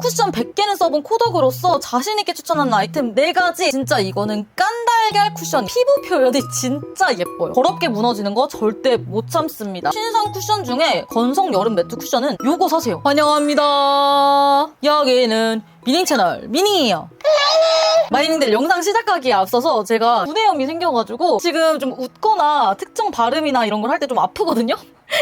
쿠션 100개는 써본 코덕으로서 자신있게 추천하는 아이템 4가지. 진짜 이거는 깐달걀 쿠션. 피부 표현이 진짜 예뻐요. 더럽게 무너지는 거 절대 못 참습니다. 신상 쿠션 중에 건성 여름 매트 쿠션은 요거 사세요. 환영합니다. 여기는 미닝 채널 미닝이에요. 마이닝들 영상 시작하기에 앞서서 제가 구내염이 생겨가지고 지금 좀 웃거나 특정 발음이나 이런 걸 할 때 좀 아프거든요?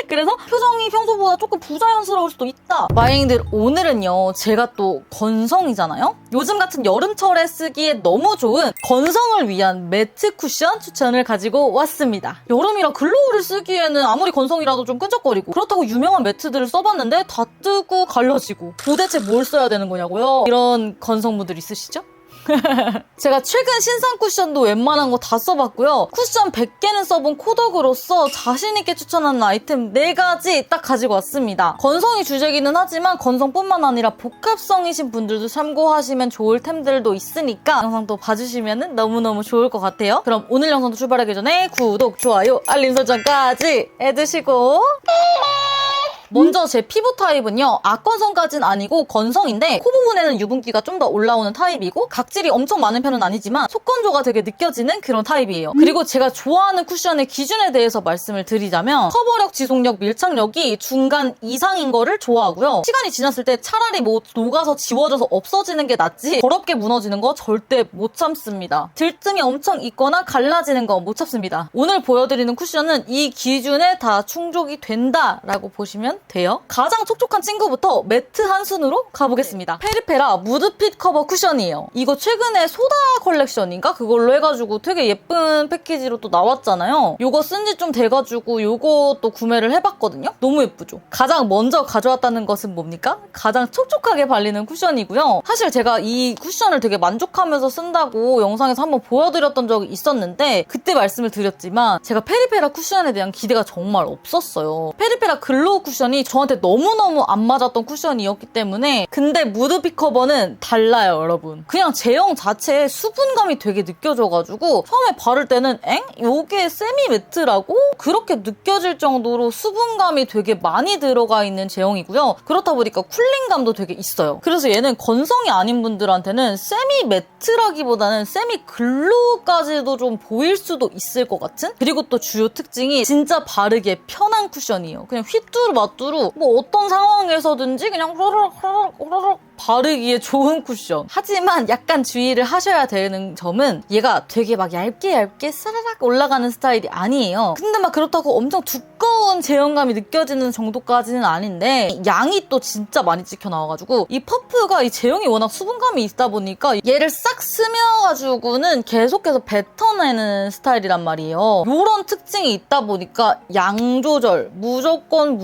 그래서 표정이 평소보다 조금 부자연스러울 수도 있다. 마이닝들 오늘은요, 제가 또 건성이잖아요? 요즘 같은 여름철에 쓰기에 너무 좋은 건성을 위한 매트 쿠션 추천을 가지고 왔습니다. 여름이라 글로우를 쓰기에는 아무리 건성이라도 좀 끈적거리고, 그렇다고 유명한 매트들을 써봤는데 다 뜨고 갈라지고 도대체 뭘 써야 되는 거냐고요? 이런 건성분들 있으시죠? 제가 최근 신상 쿠션도 웬만한 거 다 써봤고요. 쿠션 100개는 써본 코덕으로서 자신있게 추천하는 아이템 4가지 딱 가지고 왔습니다. 건성이 주제기는 하지만 건성뿐만 아니라 복합성이신 분들도 참고하시면 좋을 템들도 있으니까 영상도 봐주시면 너무너무 좋을 것 같아요. 그럼 오늘 영상도 출발하기 전에 구독, 좋아요, 알림 설정까지 해주시고 먼저 제 피부 타입은요, 악건성까진 아니고 건성인데 코 부분에는 유분기가 좀 더 올라오는 타입이고 각질이 엄청 많은 편은 아니지만 속건조가 되게 느껴지는 그런 타입이에요. 그리고 제가 좋아하는 쿠션의 기준에 대해서 말씀을 드리자면 커버력, 지속력, 밀착력이 중간 이상인 거를 좋아하고요. 시간이 지났을 때 차라리 뭐 녹아서 지워져서 없어지는 게 낫지 더럽게 무너지는 거 절대 못 참습니다. 들뜸이 엄청 있거나 갈라지는 거 못 참습니다. 오늘 보여드리는 쿠션은 이 기준에 다 충족이 된다라고 보시면 돼요. 가장 촉촉한 친구부터 매트 한 순으로 가보겠습니다. 페리페라 무드핏 커버 쿠션이에요. 이거 최근에 소다 컬렉션인가? 그걸로 해가지고 되게 예쁜 패키지로 또 나왔잖아요. 요거 쓴 지 좀 돼가지고 요것도 구매를 해봤거든요. 너무 예쁘죠? 가장 먼저 가져왔다는 것은 뭡니까? 가장 촉촉하게 발리는 쿠션이고요. 사실 제가 이 쿠션을 되게 만족하면서 쓴다고 영상에서 한번 보여드렸던 적이 있었는데 그때 말씀을 드렸지만 제가 페리페라 쿠션에 대한 기대가 정말 없었어요. 페리페라 글로우 쿠션이 저한테 너무너무 안 맞았던 쿠션이었기 때문에. 근데 무드핏 커버는 달라요, 여러분. 그냥 제형 자체에 수분감이 되게 느껴져가지고 처음에 바를 때는 엥? 요게 세미 매트라고? 그렇게 느껴질 정도로 수분감이 되게 많이 들어가 있는 제형이고요. 그렇다 보니까 쿨링감도 되게 있어요. 그래서 얘는 건성이 아닌 분들한테는 세미 매트라기보다는 세미 글로우까지도 좀 보일 수도 있을 것 같은? 그리고 또 주요 특징이 진짜 바르기에 편한 쿠션이에요. 그냥 휘뚜루마뚜루 뭐 어떤 상황에서든지 그냥 호로록 바르기에 좋은 쿠션. 하지만 약간 주의를 하셔야 되는 점은 얘가 되게 막 얇게 사라락 올라가는 스타일이 아니에요. 근데 막 그렇다고 엄청 두꺼운 제형감이 느껴지는 정도까지는 아닌데 양이 또 진짜 많이 찍혀 나와가지고 이 퍼프가 이 제형이 워낙 수분감이 있다 보니까 얘를 싹 스며가지고는 계속해서 뱉어내는 스타일이란 말이에요. 요런 특징이 있다 보니까 양 조절 무조건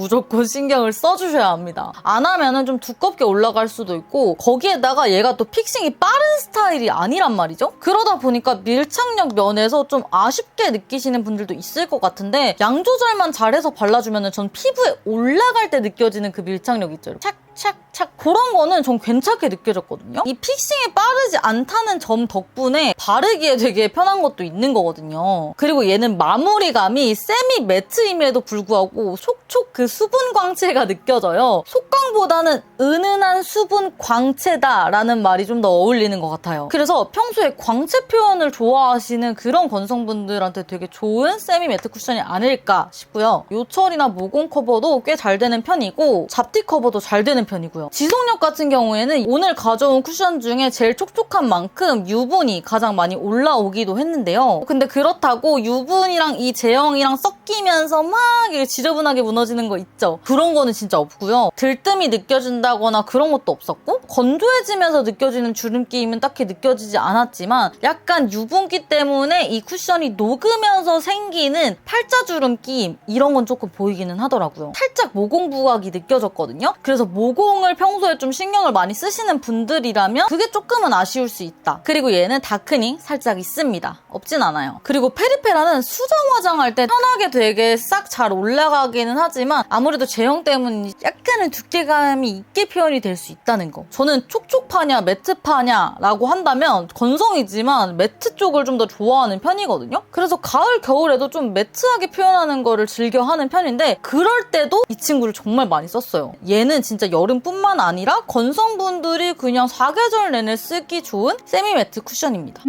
신경을 써주셔야 합니다. 안 하면은 좀 두껍게 올라갈 수도 있고 거기에다가 얘가 또 픽싱이 빠른 스타일이 아니란 말이죠. 그러다 보니까 밀착력 면에서 좀 아쉽게 느끼시는 분들도 있을 것 같은데 양 조절만 잘해서 발라주면은 전 피부에 올라갈 때 느껴지는 그 밀착력 있죠. 착착착 그런 거는 전 괜찮게 느껴졌거든요. 이 픽싱이 빠르지 않다는 점 덕분에 바르기에 되게 편한 것도 있는 거거든요. 그리고 얘는 마무리감이 세미 매트임에도 불구하고 속촉 그 수분 광채가 느껴져요. 속광보다는 은은한 수분 광채다라는 말이 좀 더 어울리는 것 같아요. 그래서 평소에 광채 표현을 좋아하시는 그런 건성분들한테 되게 좋은 세미 매트 쿠션이 아닐까 싶고요. 요철이나 모공 커버도 꽤 잘 되는 편이고 잡티 커버도 잘 되는 편이고요. 지속력 같은 경우에는 오늘 가져온 쿠션 중에 제일 촉촉한 만큼 유분이 가장 많이 올라오기도 했는데요. 근데 그렇다고 유분이랑 이 제형이랑 섞이면서 막 지저분하게 무너지는 거 있죠? 그런 거는 진짜 없고요. 들뜸이 느껴진다거나 그런 것도 없었고 건조해지면서 느껴지는 주름기임은 딱히 느껴지지 않았지만 약간 유분기 때문에 이 쿠션이 녹으면서 생기는 팔자주름 끼임 이런 건 조금 보이기는 하더라고요. 살짝 모공 부각이 느껴졌거든요. 그래서 모공을 평소에 좀 신경을 많이 쓰시는 분들이라면 그게 조금은 아쉬울 수 있다. 그리고 얘는 다크닝 살짝 있습니다. 없진 않아요. 그리고 페리페라는 수정 화장할 때 편하게 되게 싹 잘 올라가기는 하지만 아무래도 제형 때문에 약간은 두께감이 있게 표현이 될 수 있다는 거. 저는 촉촉파냐 매트파냐 라고 한다면 건성이지만 매트 쪽을 좀 더 좋아하는 편이거든요. 그래서 가을 겨울에도 좀 매트하게 표현하는 거를 즐겨 하는 편인데 그럴 때도 이 친구를 정말 많이 썼어요. 얘는 진짜 여름뿐만 아니라 건성분들이 그냥 사계절 내내 쓰기 좋은 세미매트 쿠션입니다.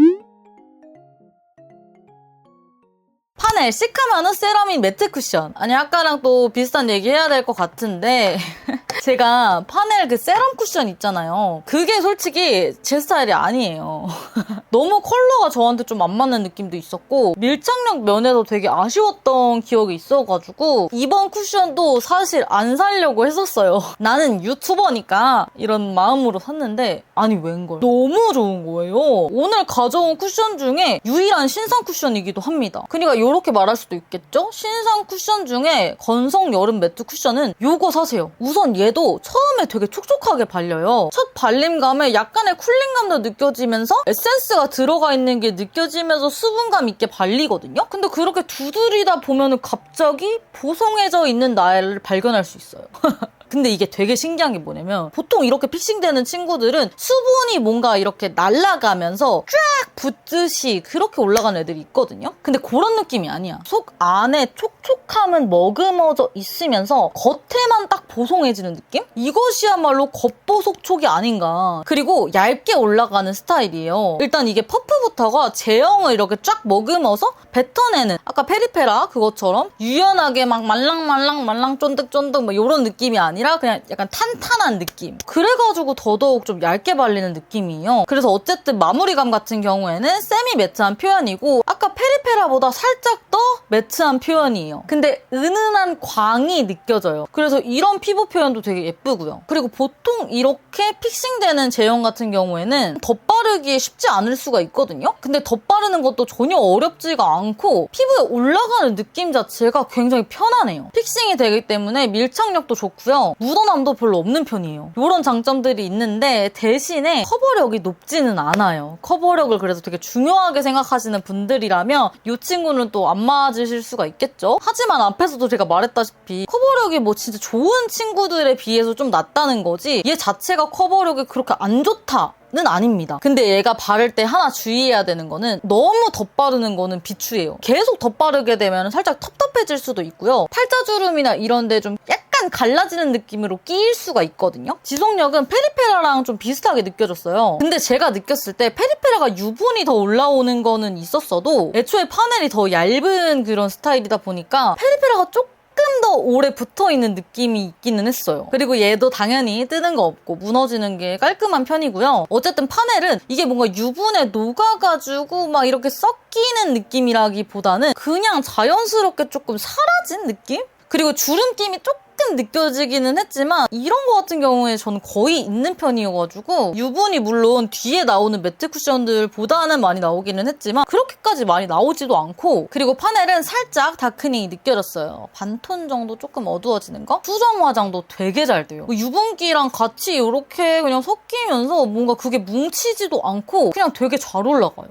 파넬 시카마누 세라믹 매트 쿠션. 아니 아까랑 또 비슷한 얘기 해야 될 것 같은데 제가 파넬 그 세럼 쿠션 있잖아요. 그게 솔직히 제 스타일이 아니에요. 너무 컬러가 저한테 좀 안 맞는 느낌도 있었고 밀착력 면에서 되게 아쉬웠던 기억이 있어가지고 이번 쿠션도 사실 안 사려고 했었어요. 나는 유튜버니까 이런 마음으로 샀는데 아니 웬걸 너무 좋은 거예요. 오늘 가져온 쿠션 중에 유일한 신상 쿠션이기도 합니다. 그러니까 이렇게 말할 수도 있겠죠? 신상 쿠션 중에 건성 여름 매트 쿠션은 요거 사세요. 우선 얘도 처음에 되게 촉촉하게 발려요. 첫 발림감에 약간의 쿨링감도 느껴지면서 에센스가 들어가 있는 게 느껴지면서 수분감 있게 발리거든요? 근데 그렇게 두드리다 보면은 갑자기 보송해져 있는 나를 발견할 수 있어요. 근데 이게 되게 신기한 게 뭐냐면 보통 이렇게 픽싱되는 친구들은 수분이 뭔가 이렇게 날아가면서 쫙 붙듯이 그렇게 올라가는 애들이 있거든요. 근데 그런 느낌이 아니야. 속 안에 촉촉함은 머금어져 있으면서 겉에만 딱 보송해지는 느낌? 이것이야말로 겉보속촉이 아닌가. 그리고 얇게 올라가는 스타일이에요. 일단 이게 퍼프부터가 제형을 이렇게 쫙 머금어서 뱉어내는 아까 페리페라 그것처럼 유연하게 막 말랑말랑 쫀득쫀득 뭐 이런 느낌이 아니라 그냥 약간 탄탄한 느낌. 그래가지고 더더욱 좀 얇게 발리는 느낌이에요. 그래서 어쨌든 마무리감 같은 경우에는 세미 매트한 표현이고 아까 페리페라보다 살짝 더 매트한 표현이에요. 근데 은은한 광이 느껴져요. 그래서 이런 피부 표현도 되게 예쁘고요. 그리고 보통 이렇게 픽싱되는 제형 같은 경우에는 덧바르기 쉽지 않을 수가 있거든요. 근데 덧바르는 것도 전혀 어렵지가 않고 피부에 올라가는 느낌 자체가 굉장히 편하네요. 픽싱이 되기 때문에 밀착력도 좋고요. 묻어남도 별로 없는 편이에요. 이런 장점들이 있는데 대신에 커버력이 높지는 않아요. 커버력을 그래서 되게 중요하게 생각하시는 분들이라면 이 친구는 또 안 맞으실 수가 있겠죠? 하지만 앞에서도 제가 말했다시피 커버력이 뭐 진짜 좋은 친구들에 비해서 좀 낮다는 거지 얘 자체가 커버력이 그렇게 안 좋다 는 아닙니다. 근데 얘가 바를 때 하나 주의해야 되는 거는 너무 덧바르는 거는 비추예요. 계속 덧바르게 되면 살짝 텁텁해질 수도 있고요. 팔자주름이나 이런 데 좀 약간 갈라지는 느낌으로 끼일 수가 있거든요. 지속력은 페리페라랑 좀 비슷하게 느껴졌어요. 근데 제가 느꼈을 때 페리페라가 유분이 더 올라오는 거는 있었어도 애초에 파넬이 더 얇은 그런 스타일이다 보니까 페리페라가 조금 더 오래 붙어있는 느낌이 있기는 했어요. 그리고 얘도 당연히 뜨는 거 없고 무너지는 게 깔끔한 편이고요. 어쨌든 파넬은 이게 뭔가 유분에 녹아가지고 막 이렇게 섞이는 느낌이라기보다는 그냥 자연스럽게 조금 사라진 느낌? 그리고 주름김이 조금 느껴지기는 했지만 이런 거 같은 경우에 저는 거의 있는 편이어가지고 유분이 물론 뒤에 나오는 매트 쿠션들보다는 많이 나오기는 했지만 그렇게까지 많이 나오지도 않고 그리고 파넬은 살짝 다크닝이 느껴졌어요. 반톤 정도 조금 어두워지는 거? 수정 화장도 되게 잘 돼요. 유분기랑 같이 이렇게 그냥 섞이면서 뭔가 그게 뭉치지도 않고 그냥 되게 잘 올라가요.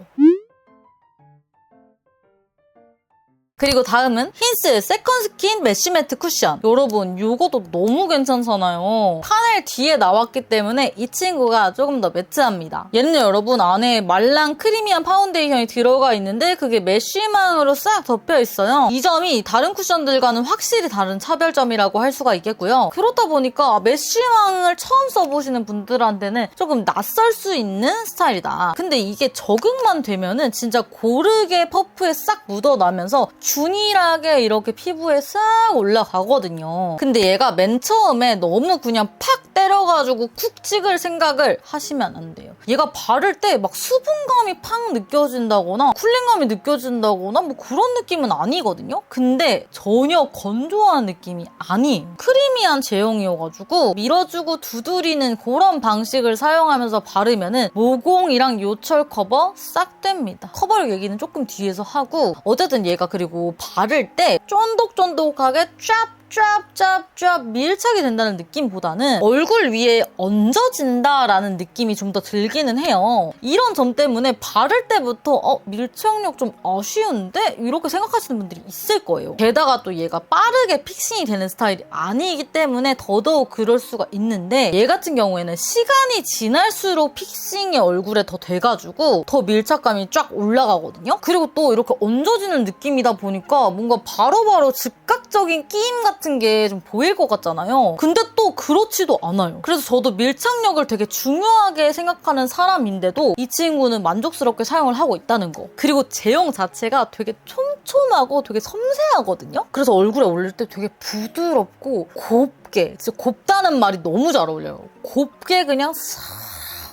그리고 다음은 힌스 세컨스킨 메쉬 매트 쿠션. 여러분 이것도 너무 괜찮잖아요. 파넬 뒤에 나왔기 때문에 이 친구가 조금 더 매트합니다. 얘는 여러분 안에 말랑 크리미한 파운데이션이 들어가 있는데 그게 메쉬망으로 싹 덮여 있어요. 이 점이 다른 쿠션들과는 확실히 다른 차별점이라고 할 수가 있겠고요. 그렇다 보니까 메쉬망을 처음 써보시는 분들한테는 조금 낯설 수 있는 스타일이다. 근데 이게 적응만 되면은 진짜 고르게 퍼프에 싹 묻어나면서 균일하게 이렇게 피부에 싹 올라가거든요. 근데 얘가 맨 처음에 너무 그냥 팍 때려가지고 쿡 찍을 생각을 하시면 안 돼요. 얘가 바를 때 막 수분감이 팍 느껴진다거나 쿨링감이 느껴진다거나 뭐 그런 느낌은 아니거든요. 근데 전혀 건조한 느낌이 아니에요. 크리미한 제형이어가지고 밀어주고 두드리는 그런 방식을 사용하면서 바르면은 모공이랑 요철 커버 싹 됩니다. 커버력 얘기는 조금 뒤에서 하고 어쨌든 얘가 그리고 바를 때 쫀득쫀득하게 쫙 밀착이 된다는 느낌보다는 얼굴 위에 얹어진다라는 느낌이 좀 더 들기는 해요. 이런 점 때문에 바를 때부터 밀착력 좀 아쉬운데? 이렇게 생각하시는 분들이 있을 거예요. 게다가 또 얘가 빠르게 픽싱이 되는 스타일이 아니기 때문에 더더욱 그럴 수가 있는데 얘 같은 경우에는 시간이 지날수록 픽싱이 얼굴에 더 돼가지고 더 밀착감이 쫙 올라가거든요. 그리고 또 이렇게 얹어지는 느낌이다 보니까 뭔가 바로바로 즉각적인 끼임 같은 같은 게 좀 보일 것 같잖아요. 근데 또 그렇지도 않아요. 그래서 저도 밀착력을 되게 중요하게 생각하는 사람인데도 이 친구는 만족스럽게 사용을 하고 있다는 거. 그리고 제형 자체가 되게 촘촘하고 되게 섬세하거든요. 그래서 얼굴에 올릴 때 되게 부드럽고 곱게, 진짜 곱다는 말이 너무 잘 어울려요. 곱게 그냥 싹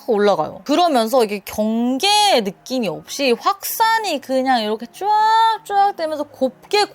올라가요. 그러면서 이게 경계의 느낌이 없이 확산이 그냥 이렇게 쫙쫙 되면서 곱게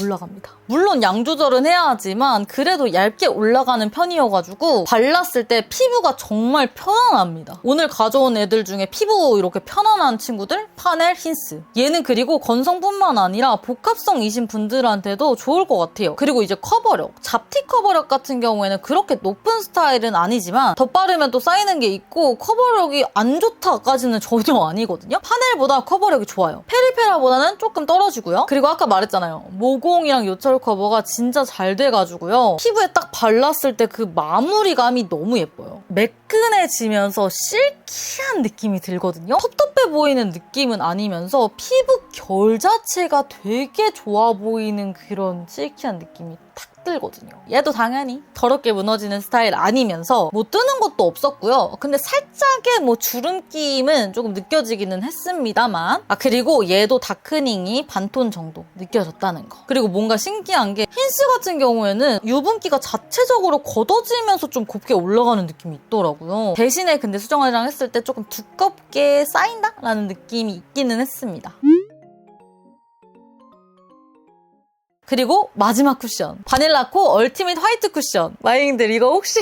올라갑니다. 물론 양 조절은 해야 하지만 그래도 얇게 올라가는 편이어가지고 발랐을 때 피부가 정말 편안합니다. 오늘 가져온 애들 중에 피부 이렇게 편안한 친구들 파넬, 힌스. 얘는 그리고 건성뿐만 아니라 복합성이신 분들한테도 좋을 것 같아요. 그리고 이제 커버력. 잡티 커버력 같은 경우에는 그렇게 높은 스타일은 아니지만 덧바르면 또 쌓이는 게 있고 커버력이 안 좋다까지는 전혀 아니거든요. 파넬보다 커버력이 좋아요. 페리페라보다는 조금 떨어지고요. 그리고 아까 말했잖아요. 모공이랑 요철 커버가 진짜 잘 돼가지고요. 피부에 딱 발랐을 때 그 마무리감이 너무 예뻐요. 매끈해지면서 실키한 느낌이 들거든요. 텁텁해 보이는 느낌은 아니면서 피부 결 자체가 되게 좋아 보이는 그런 실키한 느낌이 탁 들거든요. 얘도 당연히 더럽게 무너지는 스타일 아니면서 뭐 뜨는 것도 없었고요. 근데 살짝의 뭐 주름김은 조금 느껴지기는 했습니다만 그리고 얘도 다크닝이 반톤 정도 느껴졌다는 거. 그리고 뭔가 신기한 게 힌스 같은 경우에는 유분기가 자체적으로 걷어지면서 좀 곱게 올라가는 느낌이 있더라고요. 대신에 근데 수정화장 했을 때 조금 두껍게 쌓인다라는 느낌이 있기는 했습니다. 그리고 마지막 쿠션. 바닐라코 얼티밋 화이트 쿠션. 마이님들 이거 혹시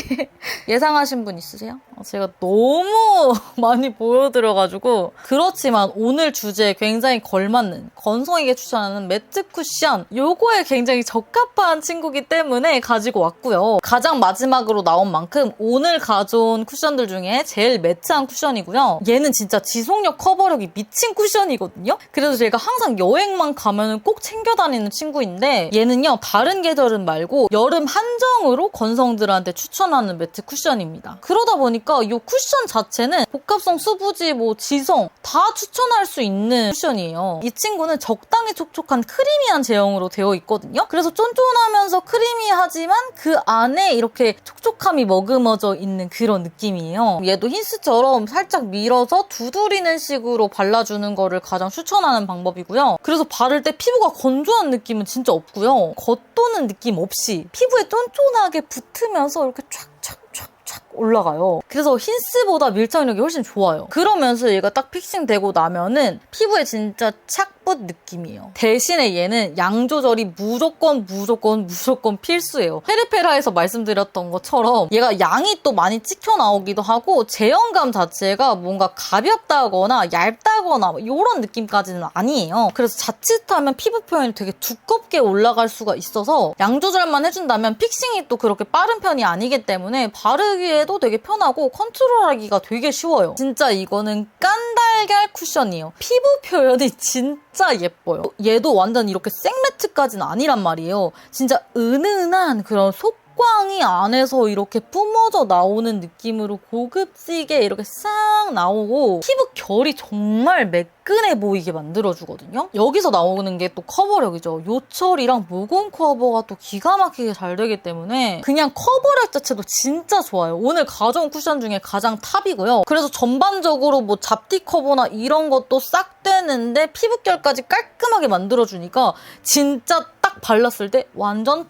예상하신 분 있으세요? 제가 너무 많이 보여드려가지고 그렇지만 오늘 주제에 굉장히 걸맞는 건성에게 추천하는 매트 쿠션 요거에 굉장히 적합한 친구기 때문에 가지고 왔고요. 가장 마지막으로 나온 만큼 오늘 가져온 쿠션들 중에 제일 매트한 쿠션이고요. 얘는 진짜 지속력 커버력이 미친 쿠션이거든요. 그래서 제가 항상 여행만 가면 꼭 챙겨 다니는 친구인데 얘는요 다른 계절은 말고 여름 한정으로 건성들한테 추천하는 매트 쿠션입니다. 그러다 보니까 이 쿠션 자체는 복합성, 수부지, 지성 다 추천할 수 있는 쿠션이에요. 이 친구는 적당히 촉촉한 크리미한 제형으로 되어 있거든요. 그래서 쫀쫀하면서 크리미하지만 그 안에 이렇게 촉촉함이 머금어져 있는 그런 느낌이에요. 얘도 힌스처럼 살짝 밀어서 두드리는 식으로 발라주는 거를 가장 추천하는 방법이고요. 그래서 바를 때 피부가 건조한 느낌은 진짜 없고요. 겉도는 느낌 없이 피부에 쫀쫀하게 붙으면서 이렇게 촥촥촥 올라가요. 그래서 힌스보다 밀착력이 훨씬 좋아요. 그러면서 얘가 딱 픽싱되고 나면은 피부에 진짜 착붙 느낌이에요. 대신에 얘는 양 조절이 무조건 필수예요. 페리페라에서 말씀드렸던 것처럼 얘가 양이 또 많이 찍혀 나오기도 하고 제형감 자체가 뭔가 가볍다거나 얇다거나 이런 느낌까지는 아니에요. 그래서 자칫하면 피부 표현이 되게 두껍게 올라갈 수가 있어서 양 조절만 해준다면 픽싱이 또 그렇게 빠른 편이 아니기 때문에 바르기에도 되게 편하고 컨트롤하기가 되게 쉬워요. 진짜 이거는 깐달걀 쿠션이에요. 피부 표현이 진짜 예뻐요. 얘도 완전 이렇게 생매트까지는 아니란 말이에요. 진짜 은은한 그런 속광이 안에서 이렇게 뿜어져 나오는 느낌으로 고급지게 이렇게 싹 나오고 피부 결이 정말 매끈해 보이게 만들어주거든요. 여기서 나오는 게 또 커버력이죠. 요철이랑 모공 커버가 또 기가 막히게 잘 되기 때문에 그냥 커버력 자체도 진짜 좋아요. 오늘 가져온 쿠션 중에 가장 탑이고요. 그래서 전반적으로 잡티 커버나 이런 것도 싹 되는데 피부결까지 깔끔하게 만들어주니까 진짜 딱 발랐을 때 완전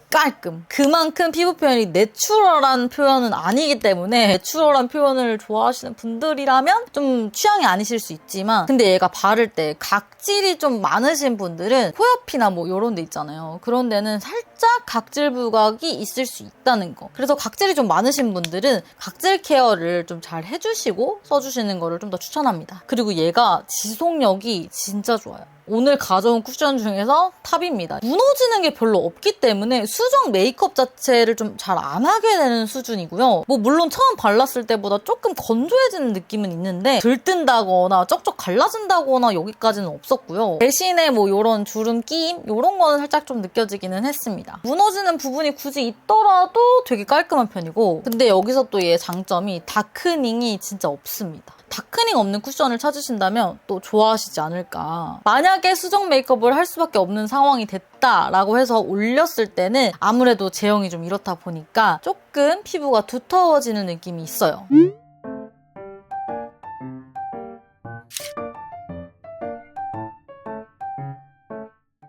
깔끔. 그만큼 피부 표현이 내추럴한 표현은 아니기 때문에 내추럴한 표현을 좋아하시는 분들이라면 좀 취향이 아니실 수 있지만 근데 얘가 바를 때 각질이 좀 많으신 분들은 코 옆이나 이런 데 있잖아요. 그런 데는 살짝 각질 부각이 있을 수 있다는 거. 그래서 각질이 좀 많으신 분들은 각질 케어를 좀 잘 해주시고 써주시는 거를 좀 더 추천합니다. 그리고 얘가 지속력이 진짜 좋아요. 오늘 가져온 쿠션 중에서 탑입니다. 무너지는 게 별로 없기 때문에 수정 메이크업 자체를 좀 잘 안 하게 되는 수준이고요. 물론 처음 발랐을 때보다 조금 건조해지는 느낌은 있는데 들뜬다거나 쩍쩍 갈라진다거나 여기까지는 없었고요. 대신에 이런 주름 끼임 이런 거는 살짝 좀 느껴지기는 했습니다. 무너지는 부분이 굳이 있더라도 되게 깔끔한 편이고 근데 여기서 또 얘의 장점이 다크닝이 진짜 없습니다. 다크닝 없는 쿠션을 찾으신다면 또 좋아하시지 않을까. 만약에 수정 메이크업을 할 수밖에 없는 상황이 됐다 됐다라고 해서 올렸을 때는 아무래도 제형이 좀 이렇다 보니까 조금 피부가 두터워지는 느낌이 있어요.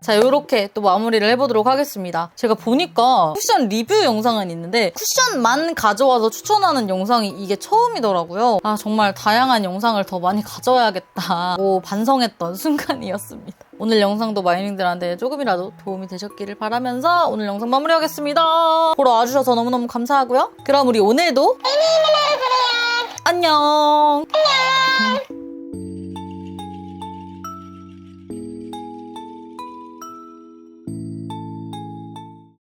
자, 요렇게 또 마무리를 해보도록 하겠습니다. 제가 보니까 쿠션 리뷰 영상은 있는데 쿠션만 가져와서 추천하는 영상이 이게 처음이더라고요. 아, 정말 다양한 영상을 더 많이 가져와야겠다 반성했던 순간이었습니다. 오늘 영상도 마이닝들한테 조금이라도 도움이 되셨기를 바라면서 오늘 영상 마무리하겠습니다. 보러 와주셔서 너무너무 감사하고요. 그럼 우리 오늘도 안녕.